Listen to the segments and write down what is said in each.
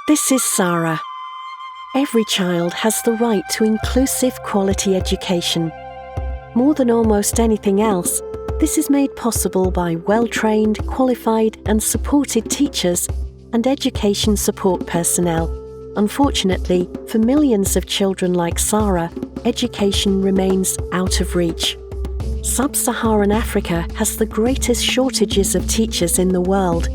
This is Sarah. Every child has the right to inclusive quality education. More than almost anything else, this is made possible by well-trained, qualified and supported teachers and education support personnel. Unfortunately, for millions of children like Sarah, education remains out of reach. Sub-Saharan Africa has the greatest shortages of teachers in the world.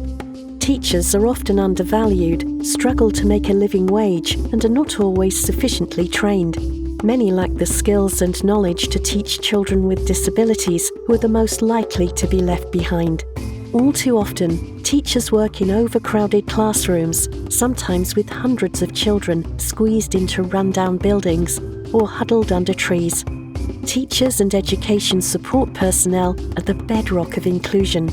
Teachers are often undervalued, struggle to make a living wage, and are not always sufficiently trained. Many lack the skills and knowledge to teach children with disabilities, who are the most likely to be left behind. All too often, teachers work in overcrowded classrooms, sometimes with hundreds of children squeezed into rundown buildings or huddled under trees. Teachers and education support personnel are the bedrock of inclusion.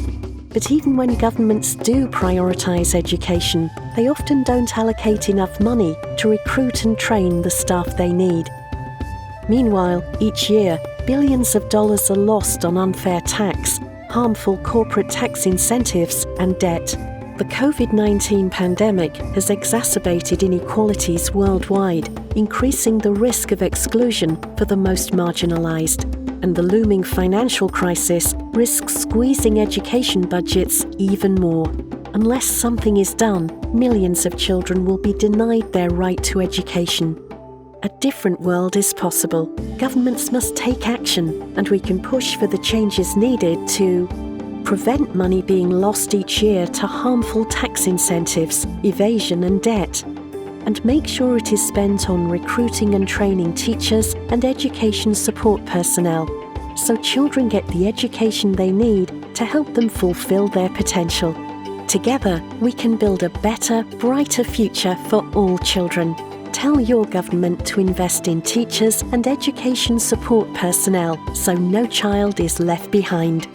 But even when governments do prioritise education, they often don't allocate enough money to recruit and train the staff they need. Meanwhile, each year, billions of dollars are lost on unfair tax, harmful corporate tax incentives, and debt. The COVID-19 pandemic has exacerbated inequalities worldwide, increasing the risk of exclusion for the most marginalised. And the looming financial crisis risks squeezing education budgets even more. Unless something is done, millions of children will be denied their right to education. A different world is possible. Governments must take action, and we can push for the changes needed to prevent money being lost each year to harmful tax incentives, evasion and debt, and make sure it is spent on recruiting and training teachers and education support personnel, so children get the education they need to help them fulfill their potential. Together, we can build a better, brighter future for all children. Tell your government to invest in teachers and education support personnel so no child is left behind.